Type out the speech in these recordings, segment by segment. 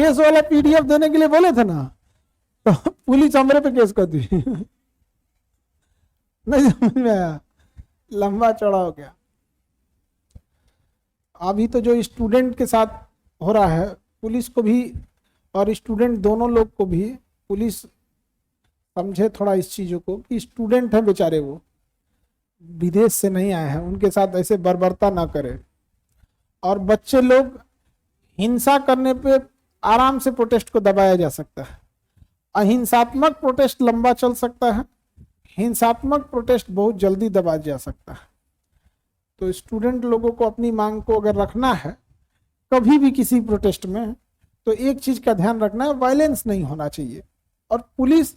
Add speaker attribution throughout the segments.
Speaker 1: Case वाला PDF देने के लिए बोले थे ना, तो पुलिस हमरे पे केस कर दी। नहीं समझ में आया, लंबा चौड़ा हो गया। अभी तो जो स्टूडेंट के साथ हो रहा है, पुलिस को भी और स्टूडेंट दोनों लोग को भी पुलिस समझे थोड़ा इस चीज़ों को कि स्टूडेंट है बेचारे, वो विदेश से नहीं आए हैं, उनके साथ ऐसे बर्बरता ना करे। और बच्चे लोग हिंसा करने पे आराम से प्रोटेस्ट को दबाया जा सकता है, अहिंसात्मक प्रोटेस्ट लंबा चल सकता है, हिंसात्मक प्रोटेस्ट बहुत जल्दी दबाया जा सकता है। तो स्टूडेंट लोगों को अपनी मांग को अगर रखना है कभी भी किसी प्रोटेस्ट में, तो एक चीज का ध्यान रखना है, वायलेंस नहीं होना चाहिए और पुलिस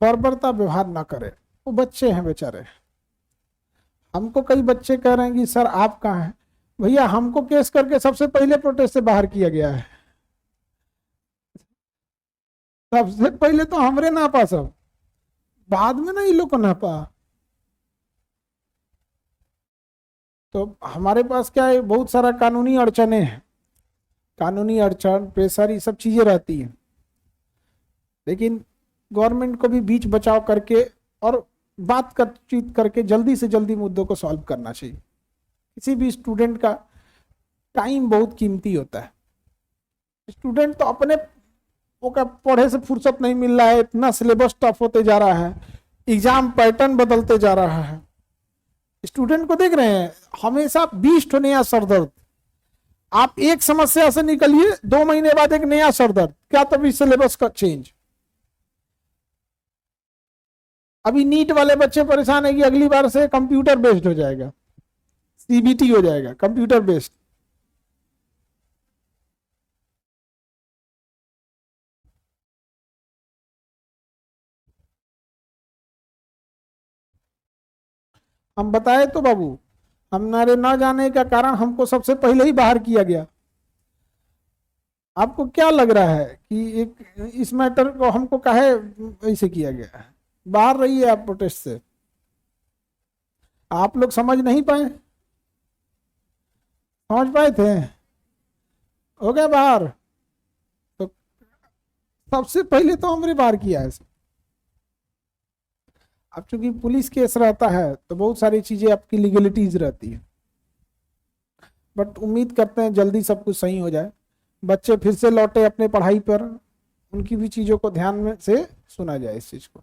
Speaker 1: बर्बरता व्यवहार ना करे। वो बच्चे हैं बेचारे। हमको कई बच्चे कह रहे हैं कि सर आप कहाँ हैं? भैया हमको केस करके सबसे पहले प्रोटेस्ट से बाहर किया गया है, सबसे पहले तो हमरे नापा, सब बाद में ना इन लोग को नापा। तो हमारे पास क्या है, बहुत सारा कानूनी अड़चने हैं, कानूनी अड़चन, प्रेशर, ये सब चीजें रहती हैं। लेकिन गवर्नमेंट को भी बीच बचाव करके और बातचीत करके जल्दी से जल्दी मुद्दों को सॉल्व करना चाहिए। किसी भी स्टूडेंट का टाइम बहुत कीमती होता है। स्टूडेंट तो अपने वो का पढ़े से फुर्सत नहीं मिल रहा है, इतना सिलेबस टफ होते जा रहा है, एग्जाम पैटर्न बदलते जा रहा है। स्टूडेंट को देख रहे हैं हमेशा 20 नया सरदर्द। आप एक समस्या से निकलिए, 2 महीने बाद एक नया सरदर्द, क्या तभी सिलेबस का चेंज। अभी नीट वाले बच्चे परेशान है कि अगली बार से कंप्यूटर बेस्ड हो जाएगा, सीबीटी हो जाएगा कंप्यूटर बेस्ड। हम बताए तो बाबू, हमारे न जाने का कारण हमको सबसे पहले ही बाहर किया गया। आपको क्या लग रहा है कि एक इस मैटर को हमको काहे ऐसे किया गया है? बाहर रहिए आप प्रोटेस्ट से। आप लोग समझ नहीं पाए, समझ पाए थे, हो गया बाहर। तो सबसे पहले तो हमने बाहर किया है। अब चूंकि पुलिस केस रहता है तो बहुत सारी चीजें आपकी लीगलिटीज रहती है, बट उम्मीद करते हैं जल्दी सब कुछ सही हो जाए, बच्चे फिर से लौटे अपने पढ़ाई पर, उनकी भी चीजों को ध्यान में से सुना जाए इस चीज को।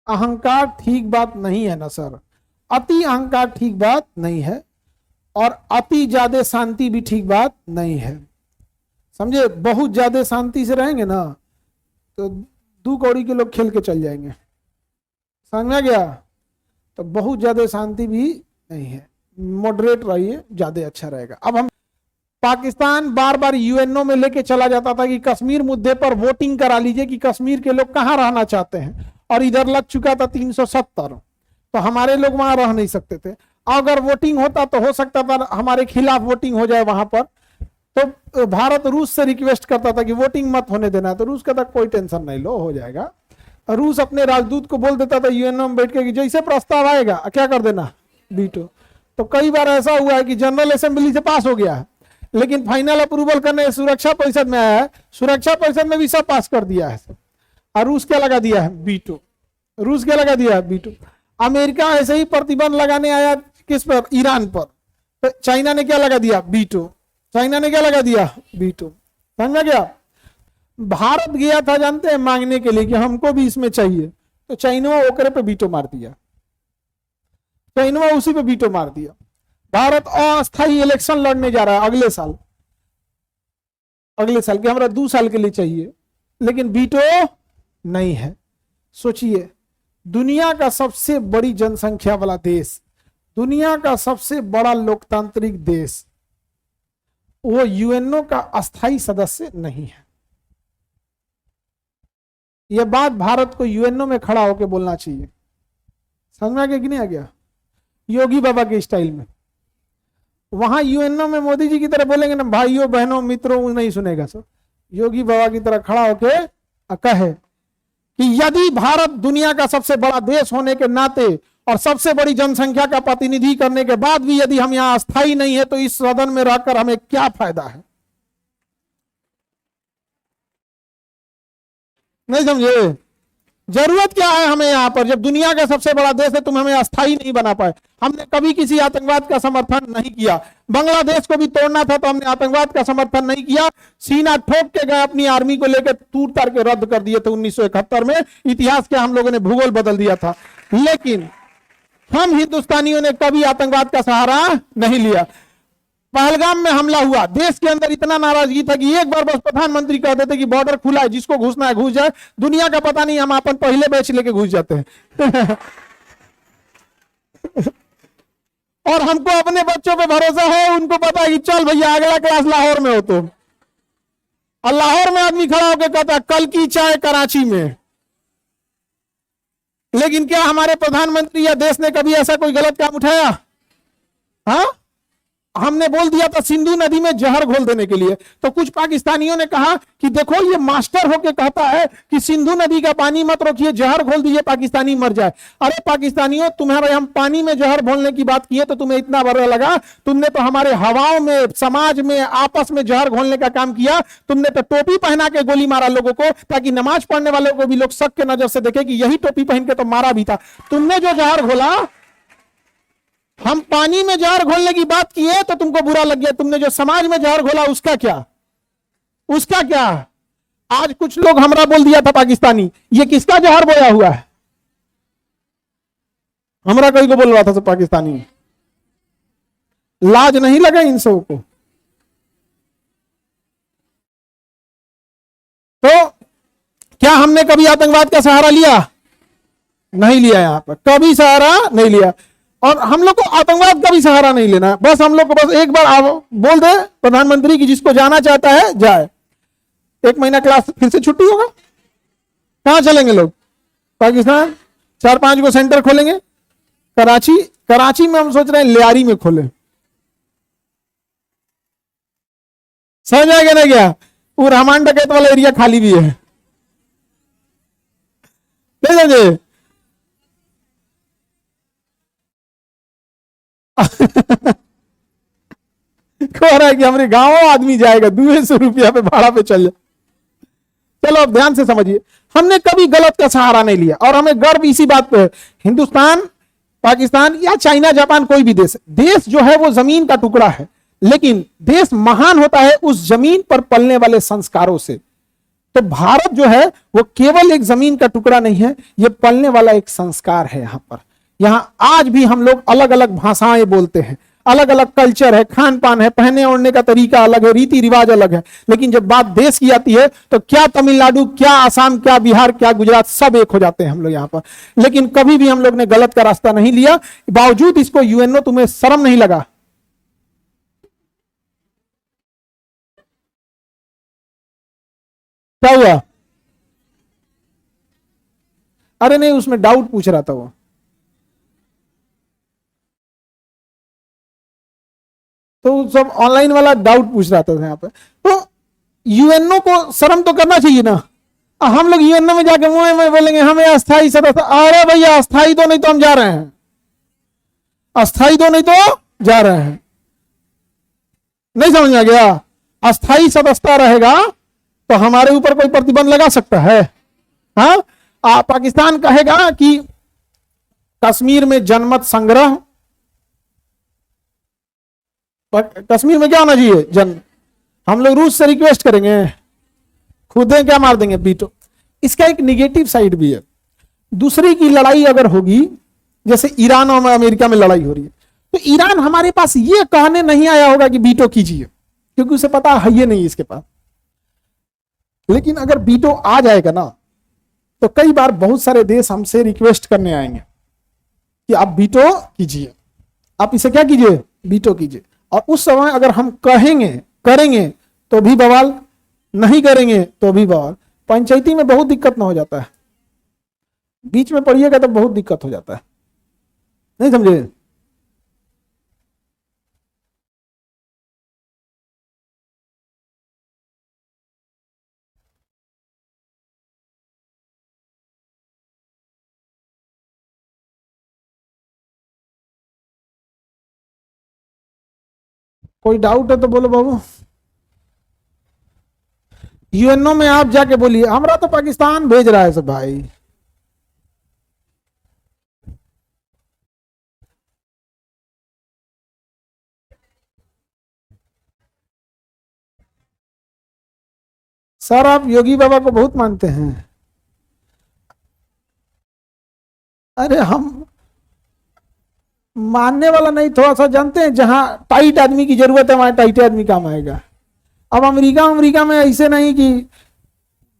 Speaker 1: अहंकार ठीक बात नहीं है ना सर, अति अहंकार ठीक बात नहीं है और अति ज्यादा शांति भी ठीक बात नहीं है। समझे, बहुत ज्यादा शांति से रहेंगे ना तो 2 कौड़ी के लोग खेल के चल जाएंगे, समझ में गया। तो बहुत ज्यादा शांति भी नहीं है, मॉडरेट रहिए, ज्यादा अच्छा रहेगा। अब हम पाकिस्तान बार बार यूएनओ में लेके चला जाता था कि कश्मीर मुद्दे पर वोटिंग करा लीजिए कि कश्मीर के लोग कहां रहना चाहते हैं, और इधर लग चुका था 370, तो हमारे लोग वहां रह नहीं सकते थे। अगर वोटिंग होता तो हो सकता था हमारे खिलाफ वोटिंग हो जाए वहां पर, तो भारत रूस से रिक्वेस्ट करता था कि वोटिंग मत होने देना, तो रूस कहता कोई टेंशन नहीं लो, हो जाएगा। रूस अपने राजदूत को बोल देता था यूएनओ में बैठ के कि जैसे प्रस्ताव आएगा क्या कर देना, वीटो। तो कई बार ऐसा हुआ है कि जनरल असेंबली से पास हो गया है, लेकिन फाइनल अप्रूवल करने सुरक्षा परिषद में आया है, सुरक्षा परिषद में भी सब पास कर दिया है, और रूस क्या लगा दिया है, वीटो। रूस क्या लगा दिया है, वीटो। अमेरिका ऐसे ही प्रतिबंध लगाने आया किस पर, ईरान पर, तो चाइना ने क्या लगा दिया, वीटो। चाइना ने क्या लगा दिया, वीटो। समझ में गया। भारत गया था जानते हैं मांगने के लिए कि हमको भी इसमें चाहिए, तो चाइना ओकरे पे वीटो मार दिया, चाइना उसी पे वीटो मार दिया। भारत अस्थायी इलेक्शन लड़ने जा रहा है अगले साल, अगले साल के हमारा 2 साल के लिए चाहिए, लेकिन वीटो नहीं है। सोचिए, दुनिया का सबसे बड़ी जनसंख्या वाला देश, दुनिया का सबसे बड़ा लोकतांत्रिक देश, वो यूएनओ का अस्थायी सदस्य नहीं है। यह बात भारत को यूएनओ में खड़ा होकर बोलना चाहिए। समझ में आ गया कि नहीं आ गया? योगी बाबा के स्टाइल में वहां यूएनओ में मोदी जी की तरह बोलेंगे ना, भाइयों बहनों मित्रों, नहीं सुनेगा सब। योगी बाबा की तरह खड़ा होके कहे कि यदि भारत दुनिया का सबसे बड़ा देश होने के नाते और सबसे बड़ी जनसंख्या का प्रतिनिधि करने के बाद भी यदि हम यहाँ अस्थायी नहीं है तो इस सदन में रहकर हमें क्या फायदा है। नहीं समझे? जरूरत क्या है हमें यहाँ पर, जब दुनिया का सबसे बड़ा देश है तुम हमें अस्थाई नहीं बना पाए। हमने कभी किसी आतंकवाद का समर्थन नहीं किया। बांग्लादेश को भी तोड़ना था तो हमने आतंकवाद का समर्थन नहीं किया, सीना ठोक के गए, अपनी आर्मी को लेकर तूर तार के रद्द कर दिए थे 1971 में। इतिहास के हम लोगों ने भूगोल बदल दिया था, लेकिन हम हिंदुस्तानियों ने कभी आतंकवाद का सहारा नहीं लिया। पहलगाम में हमला हुआ, देश के अंदर इतना नाराजगी था कि एक बार बस प्रधानमंत्री कहते थे कि बॉर्डर खुला है, जिसको घुसना है घुस जाए, दुनिया का पता नहीं, हम अपन पहले बैच लेके घुस जाते हैं। और हमको अपने बच्चों पे भरोसा है, उनको पता है कि चल भैया अगला क्लास लाहौर में हो तो, और लाहौर में आदमी खड़ा होकर कहता है कल की चाय कराची में। लेकिन क्या हमारे प्रधानमंत्री या देश ने कभी ऐसा कोई गलत काम उठाया? हाँ, हमने बोल दिया था सिंधु नदी में जहर घोल देने के लिए, तो कुछ पाकिस्तानियों ने कहा कि देखो ये मास्टर होके कहता है कि सिंधु नदी का पानी मत रोकिए, जहर घोल दीजिए, पाकिस्तानी मर जाए। अरे पाकिस्तानियों, तुम्हारे हम पानी में जहर घोलने की बात किए तो तुम्हें इतना बुरा लगा? तुमने तो हमारे हवाओं में, समाज में, आपस में जहर घोलने का काम किया। तुमने तो टोपी पहना के गोली मारा लोगों को, ताकि नमाज पढ़ने वालों को भी लोग शक के नजर से देखे कि यही टोपी पहन के तो मारा भी था। तुमने जो जहर घोला, हम पानी में जहर घोलने की बात किए तो तुमको बुरा लग गया। तुमने जो समाज में जहर घोला उसका क्या? उसका क्या? आज कुछ लोग हमरा बोल दिया था पाकिस्तानी, ये किसका जहर बोया हुआ है? हमरा कोई को बोल रहा था सब पाकिस्तानी। लाज नहीं लगा इन सबों को? तो क्या हमने कभी आतंकवाद का सहारा लिया? नहीं लिया। यहां पर कभी सहारा नहीं लिया, और हम लोग को आतंकवाद का भी सहारा नहीं लेना है। बस हम लोग को बस एक बार बोल दे प्रधानमंत्री की जिसको जाना चाहता है जाए, 1 महीना क्लास फिर से छुट्टी होगा। कहां चलेंगे लोग? पाकिस्तान। 4-5 को सेंटर खोलेंगे। कराची में हम सोच रहे हैं लियारी में खोले। समझ आएगा ना क्या? वो रहमान डकैत वाला एरिया खाली भी है, नहीं समझे? कह रहा है कि हमारे गांव आदमी जाएगा 200 रुपया पे भाड़ा पे चल जाए। चलो अब ध्यान से समझिए, हमने कभी गलत का सहारा नहीं लिया, और हमें गर्व इसी बात पे है। हिंदुस्तान, पाकिस्तान या चाइना, जापान, कोई भी देश जो है वो जमीन का टुकड़ा है, लेकिन देश महान होता है उस जमीन पर पलने वाले संस्कारों से। तो भारत जो है वो केवल एक जमीन का टुकड़ा नहीं है, ये पलने वाला एक संस्कार है। यहां पर, यहां आज भी हम लोग अलग अलग भाषाएं बोलते हैं, अलग अलग कल्चर है, खान पान है, पहने ओढ़ने का तरीका अलग है, रीति रिवाज अलग है, लेकिन जब बात देश की आती है तो क्या तमिलनाडु, क्या आसाम, क्या बिहार, क्या गुजरात, सब एक हो जाते हैं हम लोग यहां पर। लेकिन कभी भी हम लोग ने गलत का रास्ता नहीं लिया, बावजूद इसको यूएनओ, तुम्हें शर्म नहीं लगा? क्या हुआ? अरे नहीं, उसमें डाउट पूछ रहा था वो। तो सब ऑनलाइन वाला डाउट पूछ रहा था यहाँ पे। तो यूएनओ को शर्म तो करना चाहिए ना। हम लोग यूएनओ में जाके मुंह में बोलेंगे हमें अस्थाई सदस्य, अरे भैया अस्थाई तो नहीं तो हम जा रहे हैं, अस्थाई तो नहीं तो जा रहे हैं। नहीं समझ में आ गया? अस्थाई सदस्यता रहेगा तो हमारे ऊपर कोई प्रतिबंध लगा सकता है? हाँ, पाकिस्तान कहेगा कि कश्मीर में जनमत संग्रह, कश्मीर में क्या होना चाहिए? हम लोग रूस से रिक्वेस्ट करेंगे, खुद क्या मार देंगे बीटो। इसका एक निगेटिव साइड भी है। दूसरी की लड़ाई अगर होगी, जैसे ईरान और अमेरिका में लड़ाई हो रही है, तो ईरान हमारे पास ये कहने नहीं आया होगा कि बीटो कीजिए, क्योंकि उसे पता है ये नहीं इसके पास। लेकिन अगर बीटो आ जाएगा ना, तो कई बार बहुत सारे देश हमसे रिक्वेस्ट करने आएंगे कि आप बीटो कीजिए, आप इसे क्या कीजिए, बीटो कीजिए। और उस समय अगर हम कहेंगे करेंगे तो भी बवाल, नहीं करेंगे तो भी बवाल। पंचायती में बहुत दिक्कत ना हो जाता है, बीच में पढ़िएगा तो बहुत दिक्कत हो जाता है। नहीं समझे? कोई डाउट है तो बोलो बाबू। यूएनओ में आप जाके बोलिए, हमारा तो पाकिस्तान भेज रहा है सब भाई। सर आप योगी बाबा को बहुत मानते हैं। अरे हम मानने वाला नहीं, थोड़ा सा जानते हैं, जहां टाइट आदमी की जरूरत है वहां टाइट आदमी काम आएगा। अब अमेरिका में ऐसे नहीं कि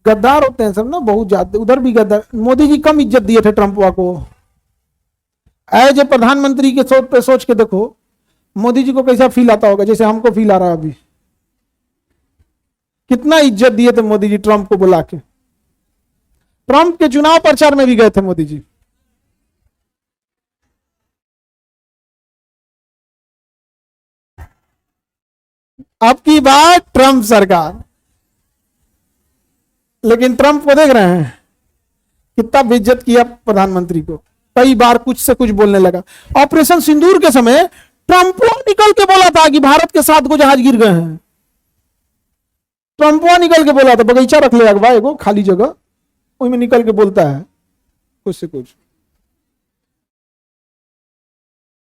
Speaker 1: गद्दार होते हैं सब ना, बहुत ज्यादा, उधर भी गद्दार। मोदी जी कम इज्जत दिए थे ट्रंप को। एज ए प्रधानमंत्री के सोच पे सोच के देखो मोदी जी को कैसा फील आता होगा, जैसे हमको फील आ रहा है अभी। कितना इज्जत दिए थे मोदी जी ट्रंप को बुला के। ट्रंप के चुनाव प्रचार में भी गए थे मोदी जी। अब की बात ट्रंप सरकार, लेकिन ट्रंप को देख रहे हैं कितना बेइज्जत किया प्रधानमंत्री को। कई बार कुछ से कुछ बोलने लगा। ऑपरेशन सिंदूर के समय ट्रंप निकल के बोला था कि भारत के 7 जहाज गिर गए हैं। ट्रंप निकल के बोला था, बगीचा रख ले भाई एगो खाली जगह, उसमें निकल के बोलता है कुछ से कुछ।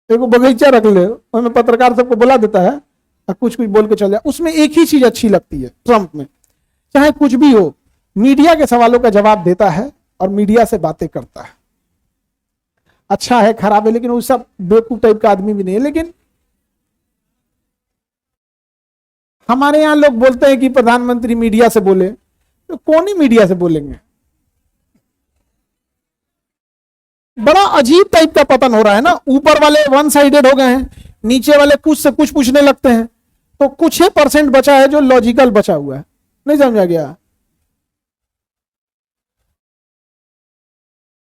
Speaker 1: एगो बगीचा रख ले, उसमें पत्रकार सबको बुला देता है और कुछ कुछ बोल के चल जाए। उसमें एक ही चीज अच्छी लगती है ट्रंप में, चाहे कुछ भी हो, मीडिया के सवालों का जवाब देता है और मीडिया से बातें करता है। अच्छा है खराब है, लेकिन वो सब बेवकूफ टाइप का आदमी भी नहीं है। लेकिन हमारे यहां लोग बोलते हैं कि प्रधानमंत्री मीडिया से बोले, तो कौन ही मीडिया से बोलेंगे। बड़ा अजीब टाइप का पतन हो रहा है ना। ऊपर वाले वन साइडेड हो गए हैं, नीचे वाले कुछ से कुछ पूछने लगते हैं, तो कुछ ही % बचा है जो लॉजिकल बचा हुआ है। नहीं समझा गया।